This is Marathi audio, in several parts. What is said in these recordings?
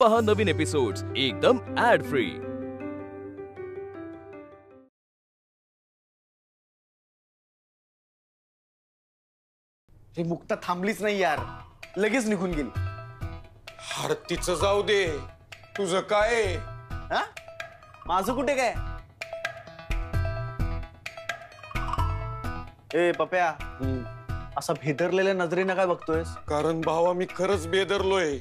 पहा नवीन एपिसोड्स एकदम ऍड फ्री। हे मुक्ता थांबलीच नाही यार, लगेच निघून गेली। तिचं जाऊ दे, तुझं काय? हा, माझं कुठे काय? ए पप्या, असा भेदरलेल्या नजरेनं काय बघतोयस? कारण भावा मी खरंच बेदरलोय।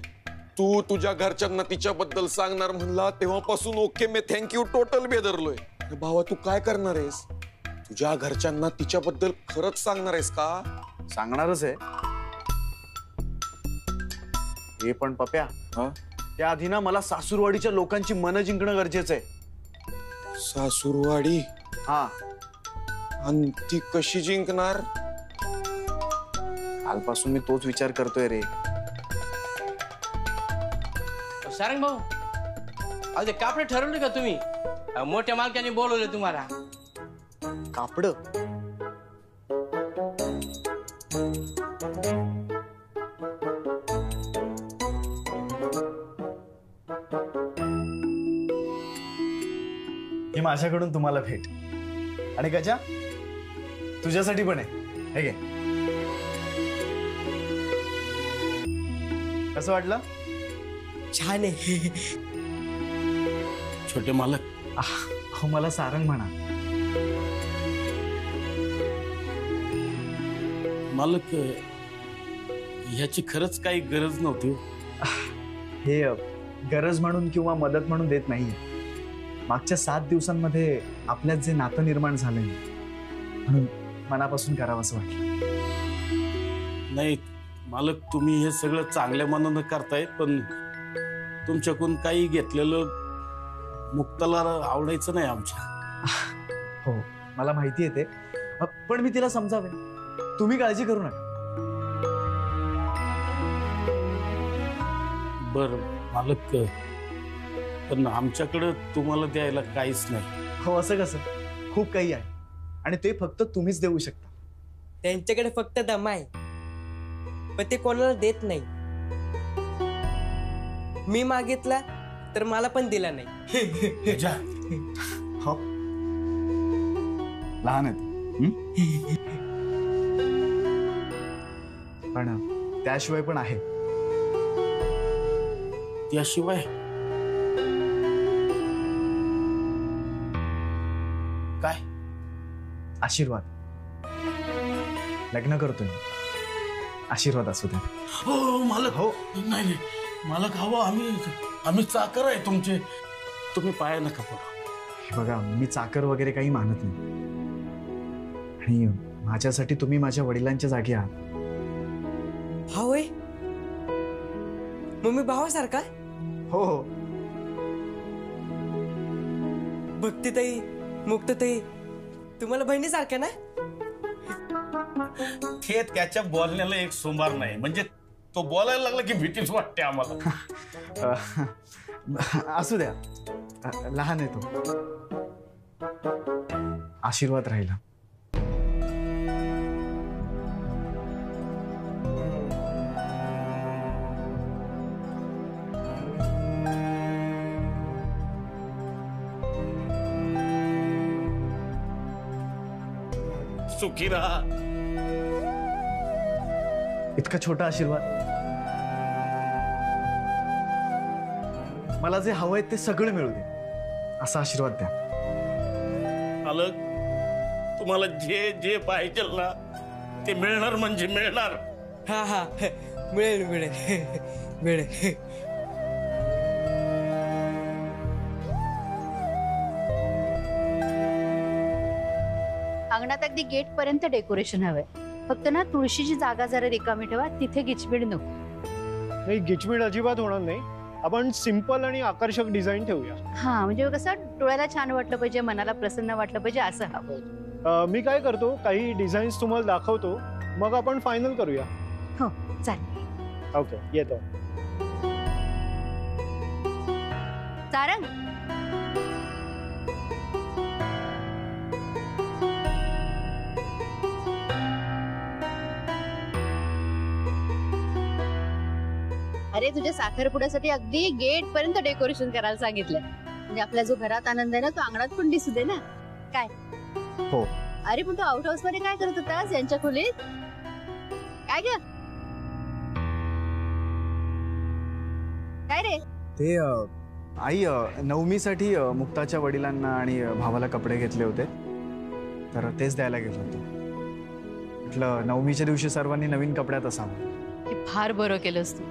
तू तुझ्या घरच्यांना तिच्याबद्दल सांगणार म्हणला तेव्हापासून ओके मी थँक्यू टोटल बेदरलोय। भावा तू काय करणार आहेस? तुझ्या घरच्यांना तिच्याबद्दल खरंच सांगणार आहेस का? सांगणारच आहे। हे पण पप्या, त्या आधी ना मला सासूरवाडीच्या लोकांची मन जिंकणं गरजेचं आहे। सासूरवाडी? हा, आणि ती कशी जिंकणार? कालपासून मी तोच विचार करतोय रे। सारंग भाऊ, अरे कापडे ठरवले का तुम्ही? मोठ्या मालकाने बोलवले तुम्हाला। कापड? ही माझ्याकडून तुम्हाला भेट, आणि गजा तुझ्यासाठी पण आहे। हे घे। कसं वाटलं? छान आहे। छोटे मालक, हो मला सारंग म्हणा। मालक ह्याची खरंच काही गरज नव्हती। हे गरज म्हणून किंवा मदत म्हणून देत नाही। मागच्या 7 दिवसांमध्ये आपल्यात जे नातं निर्माण झालंय म्हणून मनापासून करावंसं वाटलं। नाही मालक, तुम्ही हे सगळं चांगल्या मनानं करतायत, पण तुमच्याकडून काही घेतलेलं मुक्ताला आवडायचं नाही आमच्या। हो मला माहिती आहे ते, पण मी तिला समजावे। तुम्ही काळजी करू नका। बर मालक, पण आमच्याकडे तुम्हाला द्यायला काहीच नाही। हो असं कसं? खूप काही आहे, आणि ते फक्त तुम्हीच देऊ शकता। त्यांच्याकडे फक्त दम आहे, पण ते कोणाला देत नाही। मी मागितला तर मला पण दिला नाही। हो लहान आहेत पण त्याशिवाय पण आहे। त्याशिवाय काय? आशीर्वाद। लग्न करतोय, आशीर्वाद असू द्या। हो मालक, हो नाही नाही मालक, हवं आम्ही चाकर आहे तुमचे, तुम्ही पाया नका पडू। बघा मी चाकर वगैरे काही मानत नाही, आणि माझ्यासाठी तुम्ही माझ्या वडिलांच्या जागी आहात। हा होय, मम्मी भावासारखा? हो हो। भक्तीताई, मुक्ताताई तुम्हाला बहिणीसारख्या ना? हे त्याच्या बोलण्याला एक सोमवार नाही, म्हणजे तो बोलायला लागला की भीतीच वाटते आम्हाला। असू द्या, लहान आहे तो। आशीर्वाद राहिला। सुखी राहा। इतका छोटा आशीर्वाद, मला जे हवंय ते सगळं मिळू दे असा आशीर्वाद द्या। मालक, तुम्हाला जे जे पाहिजे ना ते मिळणार म्हणजे मिळणार। हा हा, मिळेल मिळेल मिळेल। अंगणात अगदी गेट पर्यंत डेकोरेशन हवंय, फक्त ना तुळशीची जागा जरा रिकामी ठेवा, तिथे गिचमिड नको। नाही, गिचमिड अजिबात होणार नाही। आपण सिंपल आणि आकर्षक डिझाईन ठेवूया। हा म्हणजे कसं डोळ्याला छान वाटलं पाहिजे, मनाला प्रसन्न वाटलं पाहिजे असं हवं। मी काय करतो, काही डिझाईन्स तुम्हाला दाखवतो, मग आपण फायनल करूया। हो चालेल। ओके, येतो। सारंग, अरे तुझ्या साखरपुड्यासाठी अगदी गेट पर्यंत डेकोरेशन करायला सांगितलंय, म्हणजे आपला जो घरात आनंद आहे ना तो अंगणात पण दिसू दे ना. काय हो. अरे पण तू आउट हाऊस मध्ये काय करत होतास यांच्या खोलीत? काय ग काय रे? ते आई नवमीसाठी मुक्ताच्या वडिलांना आणि भावाला कपडे घेतले होते, तर तेच द्यायला गेलो होतो. म्हटलं नवमीच्या दिवशी सर्वांनी नवीन कपड्यात असावं. हे फार बरं केलंस तू.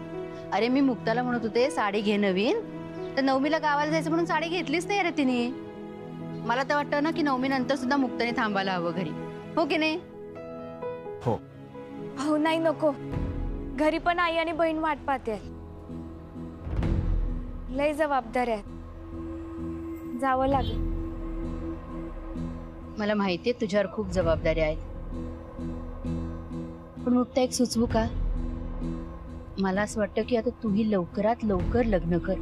अरे मी मुक्ताला म्हणत होते साडी घे नवीन, तर नवमीला गावाला जायचं म्हणून साडी घेतलीच नाही अरे तिने. मला तर वाटतं ना की नवमी नंतर सुद्धा मुक्ताने थांबायला हवं घरी, हो की नाही? हो. हो नाही नको, घरी पण आई आणि बहीण वाट पाहते. लय जबाबदारी आहे, जावं लागेल. मला माहितीये तुझ्यावर खूप जबाबदारी आहेत, पण मुक्ता एक सुचवू का? मला असं वाटतं की आता तूही लवकरात लवकर लग्न कर.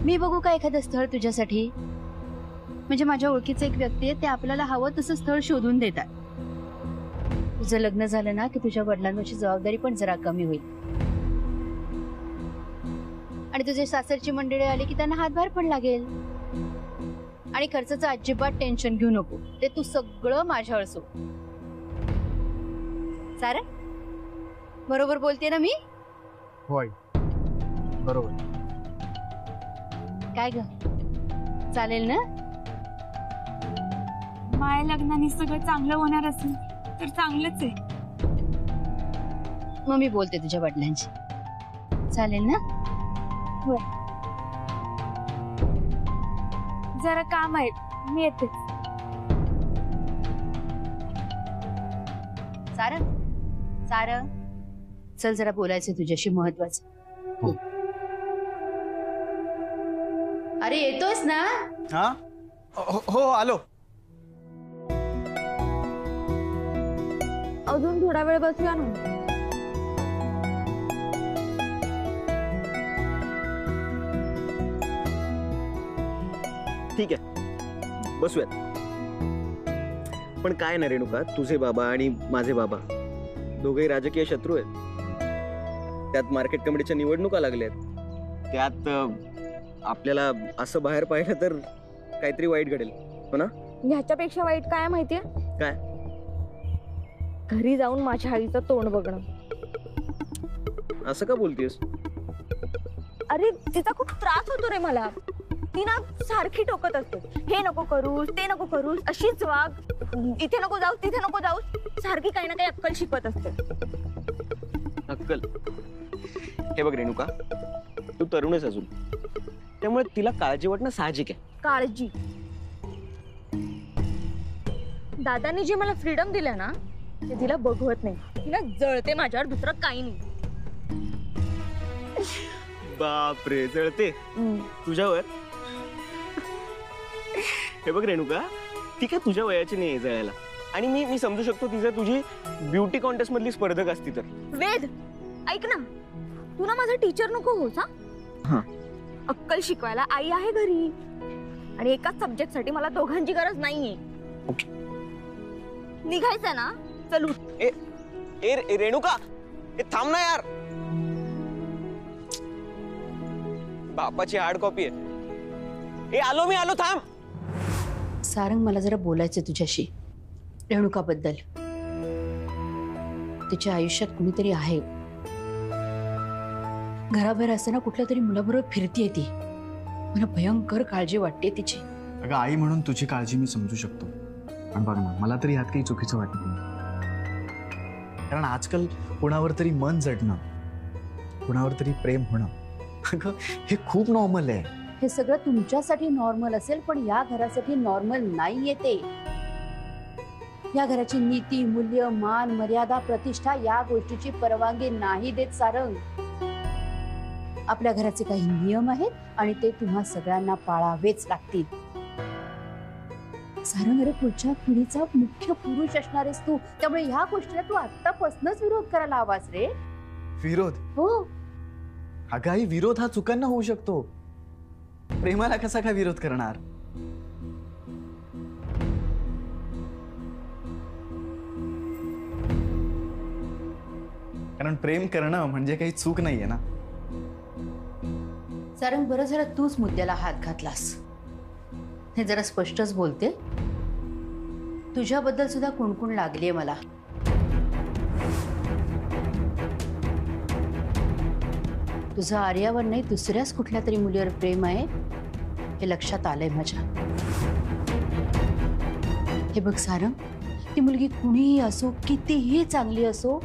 मी बघू का एखादं स्थळ तुझ्यासाठी? म्हणजे माझ्या ओळखीचं एक व्यक्ती आहे, ते आपल्याला हवं तसं स्थळ शोधून देतात. तुझं लग्न झालं ना की तुझ्या वडिलांवरची जबाबदारी पण जरा कमी होईल, आणि तुझे सासरची मंडळी आली की त्यांना हातभार पण लागेल. आणि खर्चाचं अजिबात टेन्शन घेऊ नको, ते तू सगळं माझ्यावर सोड. सारंग बरोबर बोलते ना मी? होय बरोबर. काय ग चालेल ना? माया लग्नाने सगळं चांगलं होणार असेल तर चांगलंच आहे. मग मी बोलते तुझ्या वडिलांची, चालेल ना? होय. जरा काम आहे, मी येते. सारंग सारंग चल जरा बोलायचं तुझ्याशी महत्वाचं. हो. अरे येतोस ना? हा हो आलो. अजून थोडा वेळ बसूया ना. ठीक आहे बसूयात. पण काय ना रेणुका, तुझे बाबा आणि माझे बाबा दोघेही राजकीय शत्रू आहेत. त्यात मार्केट कमिटीच्या निवडणुका लागल्यात, त्यात आपल्याला असं बाहेर पाहिलं तर काहीतरी वाईट घडेल, हो ना? ह्याच्यापेक्षा वाईट काय माहितीये? काय? घरी जाऊन माझ्या आईचं तोंड बघणं. असं का बोलतेस? अरे तिचा खूप त्रास होतो रे मला. ती ना सारखी टोकत असते, हे नको करूस ते नको करूस, अशीच वाग, इथे नको जाऊस तिथे नको जाऊस, सारखी काही ना काही अक्कल शिकवत असते. अक्कल? हे बघ रेणुका, तू तरुण आहेस अजून, त्यामुळे तिला काळजी वाटणं साहजिक आहे. काळजी? दादानी जे मला फ्रीडम दिलं ना ते तिला बघवत नाही. तिला जळते माझ्यावर, दुसरं काही नाही. बापरे, जळते तुझ्यावर? हे बघ रेणुका, ती काय तुझ्या वयाची नाही जळायला, आणि मी समजू शकतो तिचं तुझी ब्युटी कॉन्टेस्ट मधली स्पर्धक असती तर. वेद ऐक ना, तू ना माझा टीचर नको होस. हा, अक्कल शिकवायला आई आहे घरी, आणि एकाच सब्जेक्ट साठी मला दोघांची गरज नाहीये. ओके, निघायचं ना? चलू. ए रेणुका, ए थांब ना यार, बापाची हार्ड कॉपी आहे. ए आलो मी, आलो, थांब. सारंग मला जरा बोलायचं तुझ्याशी रेणुकाबद्दल. तिच्या आयुष्यात कुणीतरी आहे, घराबाहेर असताना कुठल्या तरी मुलाबरोबर फिरतीये ती. मला भयंकर काळजी वाटते तिची. अगं आई म्हणून तुझी काळजी मी समजू शकतो, पण बघ ना, मला तरी यात काही चुकीचं वाटत नाही. कारण आजकाल कोणावर तरी मन जडणं, कोणावर तरी प्रेम होणं, अगं हे खूप नॉर्मल आहे. हे सगळं तुमच्यासाठी नॉर्मल असेल, पण या घरासाठी नॉर्मल नाहीये ते. या घराची नीती, मूल्य, मान, मर्यादा, प्रतिष्ठा या गोष्टीची परवानगी नाही देत सारंग. आपल्या घराचे काही नियम आहेत आणि ते तुम्हा सगळ्यांना पाळावेच लागतील. सारंग, अरे पुढच्या पिढीचा मुख्य पुरुष असणार आहेस तू, त्यामुळे ह्या गोष्टीला तू आतापासूनच विरोध करायला हवास रे. विरोध? हो. अगं आई, विरोध हा चुकांना होऊ शकतो, प्रेमाला कसा काय विरोध करणार? कारण प्रेम करणं म्हणजे काही चूक नाहीये ना. सारंग, बरं झालं तूच मुद्द्याला हात घातलास. हे जरा स्पष्टच बोलते, तुझ्याबद्दल सुद्धा कुणकुण लागलीये मला. तुझं आर्यावर नाही दुसऱ्याच कुठल्या तरी मुलीवर प्रेम आहे हे लक्षात आलंय माझ्या. हे बघ सारंग, ती मुलगी कुणीही असो, कितीही चांगली असो,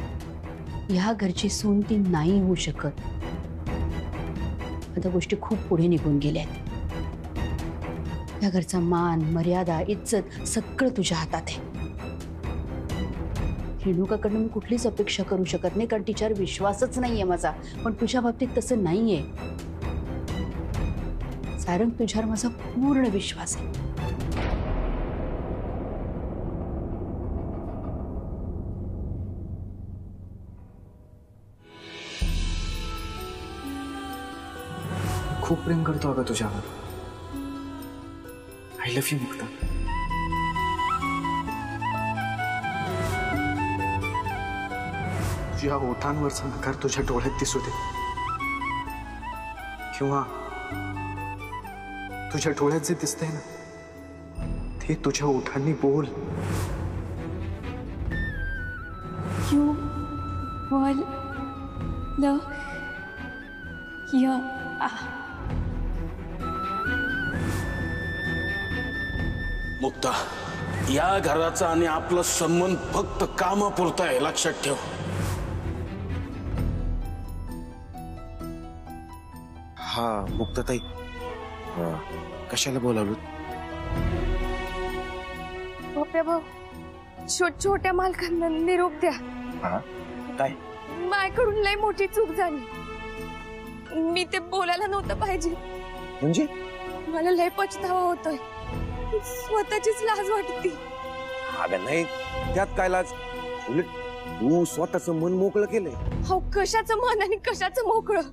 ह्या घरची सून ती नाही होऊ शकत. आता गोष्टी खूप पुढे निघून गेल्या आहेत. या घरचा मान, मर्यादा, इज्जत सगळं तुझ्या हातात आहे. रेणुकाकडनं मी कुठलीच अपेक्षा करू शकत नाही, कारण तिच्यावर विश्वासच नाहीये माझा. पण तुझ्या बाबतीत तसं नाहीये सारंग, तुझ्यावर माझा पूर्ण विश्वास आहे. खूप प्रेम करतो अगं तुझ्यावर. I love you Mukta. तुझ्या ओठांवरचा नकार तुझ्या डोळ्यात दिसू दे, किंवा तुझ्या डोळ्यात जे दिसतंय ना ते तुझ्या ओठांनी बोल. You will love you. Mukta, या घराचा आणि आपला संबंध फक्त कामापुरता आहे, लक्षात ठेव. हा मुक्ताताई, कशाला बोलावलं? पप्या भाऊ, छोट्या मालकांना निरोप द्या. काय? माझ्याकडून लय मोठी चूक झाली. मी ते बोलायला नव्हतं पाहिजे. म्हणजे मला लय पछतावा होतोय. स्वतःचीच लाज वाटते. अगं नाही, त्यात काय लाज? उलट तू स्वतःच मन मोकळं केलंय. हो, कशाचं मन आणि कशाचं मोकळं?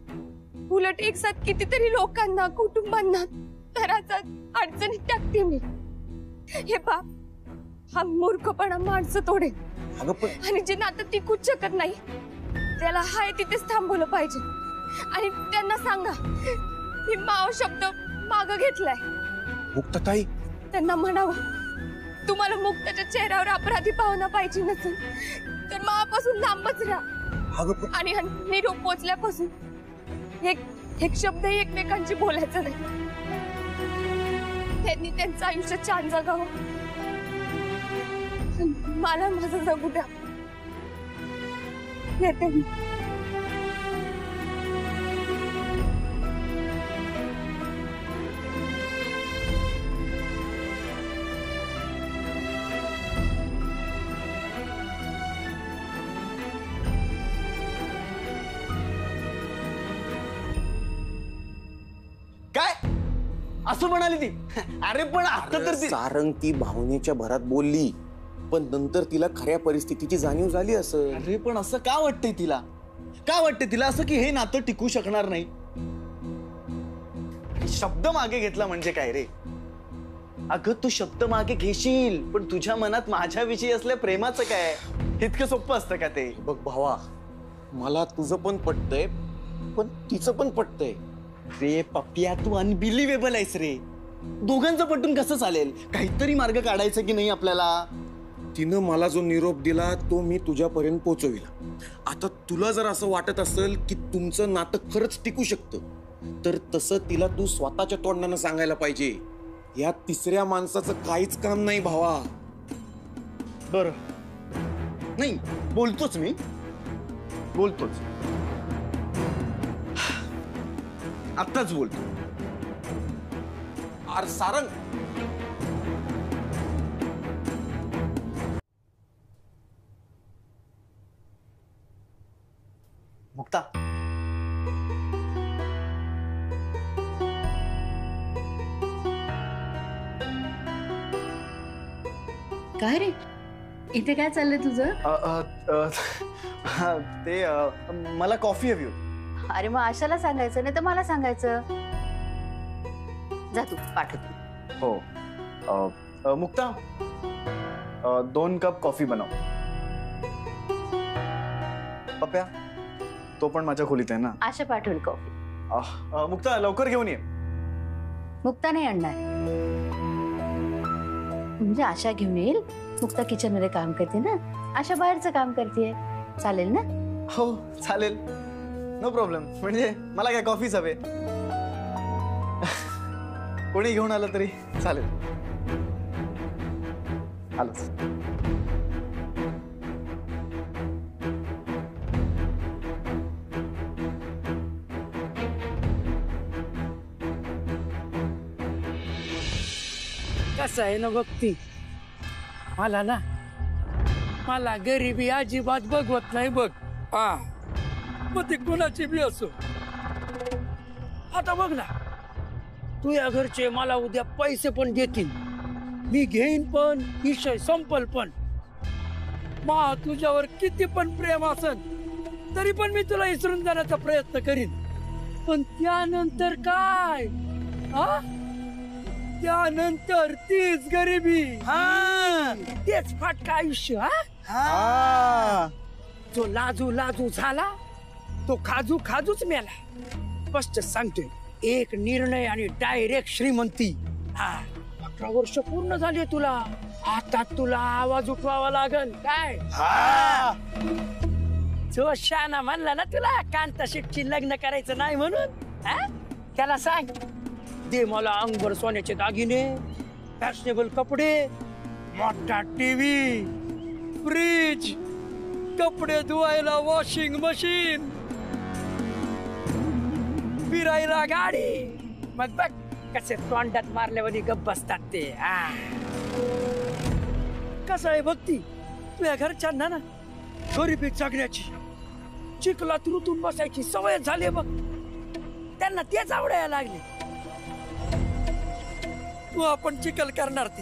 उलट एक साथ कितीतरी लोकांना, कुटुंबांना घराचा अडचणीत टाकते मी. हे बाप, हा मूर्खपणा माणसं तोडे. अगं पण आणि जे नातं टिकूच शकत नाही त्याला हाय तिथेच थांबवलं पाहिजे. आणि त्यांना सांगा मी माव शब्द मागं घेतलाय. मुक्ताताई, त्यांना म्हणावं, तुम्हाला मुक्ताच्या चेहऱ्यावर अपराधी भावना पाहिजे नसेल तर मावापासून लांबच राहा. आणि निरोप पोचल्यापासून एक शब्द एकमेकांची बोलायचं नाही. त्यांनी त्यांचं आयुष्य छान जगावं. मला माझं जगू द्या. येते मी. काय असं म्हणाली ती? अरे पण आता तर सारंग ती भावनेच्या भरात बोलली, पण नंतर तिला खऱ्या परिस्थितीची जाणीव झाली. असं अरे पण असं का वाटतंय तिला? का वाटतंय तिला असं की हे नातं टिकू शकणार नाही? शब्द मागे घेतला म्हणजे काय रे? अगं तू शब्द मागे घेशील, पण तुझ्या मनात माझ्याविषयी असल्या प्रेमाचं काय? इतकं सोपं असतं का ते? बघ भावा, मला तुझं पण पटतंय, पण तिचं पण पटतंय. रे पप्प्या, तू अनबिलिव्हेबल आहेस रे. दोघांचं पटून कसं चालेल? काहीतरी मार्ग काढायचा की नाही आपल्याला? तिनं मला जो निरोप दिला तो मी तुझ्यापर्यंत पोहोचविला. आता तुला जर असं वाटत असेल की तुमचं नातं खरंच टिकू शकतं, तर तसं तिला तू स्वतःच्या तोंडानं सांगायला पाहिजे. या तिसऱ्या माणसाचं काहीच काम नाही भावा. बरं, नाही बोलतोच मी, बोलतोच, आत्ताच बोलतो. अरे सारंग, मुक्ता, काय रे, इथे काय चाललंय तुझं? ते मला कॉफी हवी होती. अरे मग आशाला सांगायचं, नाही तर मला सांगायचं. जा तू, पाठवतो. हो. मुक्ता, 2 कप कॉफी बनव. पप्प्या, तो पण माझ्या खोलीत आहे ना. आशा पाठवल कॉफी. मुक्ता लवकर घेऊन ये. मुक्ता नाही आणणार. म्हणजे आशा घेऊन येईल. मुक्ता किचन मध्ये काम करते ना, आशा बाहेरचं काम करते. चालेल ना? हो चालेल, नो प्रॉब्लेम. म्हणजे मला काय कॉफीच हवे. कोणी घेऊन आलं तरी चालेल. आलोच. कसं आहे ना भक्ती, मला गरिबी अजिबात बघवत नाही बघ. हा मग ते कोणाची बी असो. आता बघ ना, तुझ्या घरचे मला उद्या पैसे पण देतील, मी घेईन पण, विषय संपल पण. मा तुझ्यावर किती पण प्रेम असेल तरी पण मी तुला विसरून जाण्याचा प्रयत्न करीन. पण त्यानंतर काय? हा त्यानंतर तीच गरिबी, तेच फाटका आयुष्य. जो लाजू झाला तो खाजूच मेला. स्पष्ट सांगतोय, एक निर्णय आणि डायरेक्ट श्रीमंती. 18 वर्ष पूर्ण झाले तुला, आता तुला आवाज उठवावा लागल काय? जो शाना म्हणला ना तुला कांता शेटची लग्न करायचं नाही म्हणून, त्याला सांग दे मला अंगभर सोन्याचे दागिने, फॅशनेबल कपडे, मोठा टीव्ही, फ्रीज, कपडे धुवायला वॉशिंग मशीन, फिरायला गाडी. मग बघ कसे तोंडात मारल्यावर गप्प बसतात ते. कसं आहे भक्ती, तुझ्या घरच्यांना ना गरिबीत जगण्याची, चिखलात रुतून बसायची सवय झाली बघ. त्यांना तेच आवडायला लागले. तू आपण चिखल करणार ते,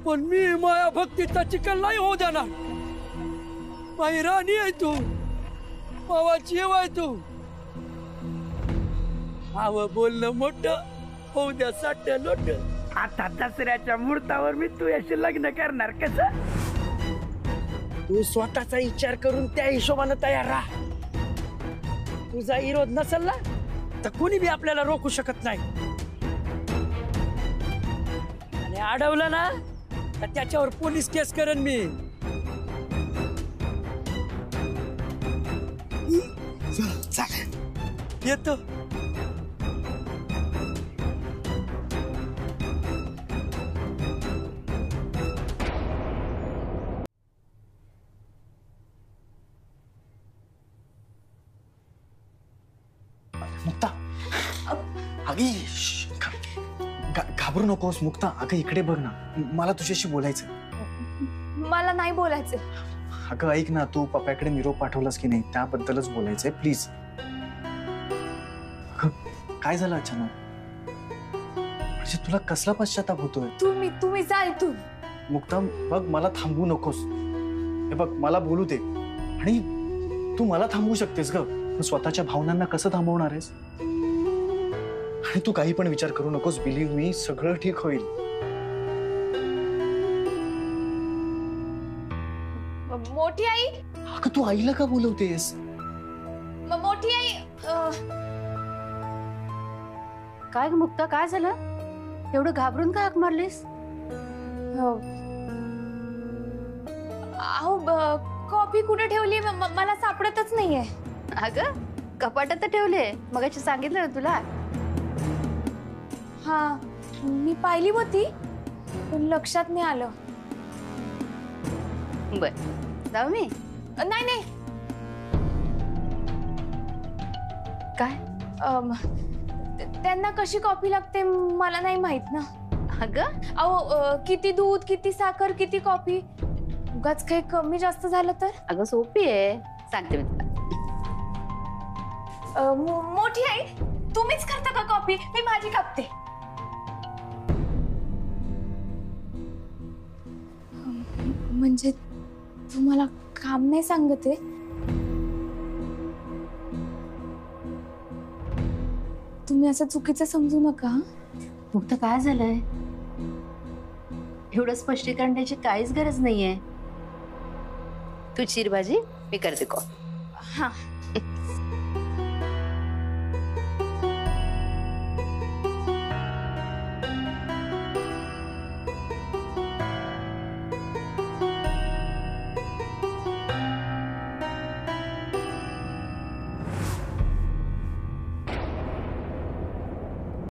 पण मी माया भक्तीचा चिखल नाही होऊ देणार. माई राणी आहे तू, मावा जीव आहे तू. माव बोलणं मोठं, होऊ द्या साठ लोट. आता दसऱ्याच्या मुहूर्तावर मी तुझ्याशी लग्न करणार. कसं तू स्वतःचा विचार करून त्या हिशोबानं तयार राहा. तुझा विरोध नसेल ना तर कोणी बी आपल्याला रोखू शकत नाही. आणि अडवलं ना तर त्याच्यावर पोलीस केस करेन मी. येतो. मुक्ता, अगे घाबरू नकोस मुक्ता. अगं इकडे बघ ना, मला तुझ्याशी बोलायचं. मला नाही बोलायचं. अगं ऐक ना, तू पप्पाकडे निरोप पाठवलास की नाही त्याबद्दलच बोलायचंय प्लीज. काय झालं अचानक? म्हणजे तुला कसला पश्चाताप होतोय? तुम्ही जा इथून. मुक्ता बघ, मला थांबवू नकोस. हे बघ मला बोलू दे. आणि तू मला थांबवू शकतेस ग, स्वतःच्या भावनांना कसं थांबवणार आहेस? आणि तू काही पण विचार करू नकोस. बिलीव्ह मी, सगळं ठीक होईल. मोठी आई. अगं तू आईला का बोलवतेस? मोठी आई. काय ग मुक्ता, काय झालं? एवढं घाबरून का हाक मारलीस? अहो कॉफी कुठे ठेवली मला सापडतच नाहीये. अगं कपाटात ठेवले, मगाशी सांगितलं ना तुला. हा मी पाहिली होती पण लक्षात नाही आलं. बर जाऊ मी? नाही. काय? त्यांना कशी कॉफी लागते मला नाही माहित ना. अगं अहो किती दूध, किती साखर, किती कॉफी, उगाच काही कमी जास्त झालं तर? अगं सोपी आहे, सांगते मी तुला. मोठी आई, तुम्हीच करता का कॉफी? मी भाजी कापते. म्हणजे तुम्हाला काम नाही सांगत आहे? तुम्ही असं चुकीचं समजू नका. मुक्त काय झालंय? एवढं स्पष्टीकरण द्यायची काहीच गरज नाहीये. तू चिर भाजी, मी करते कॉल. हा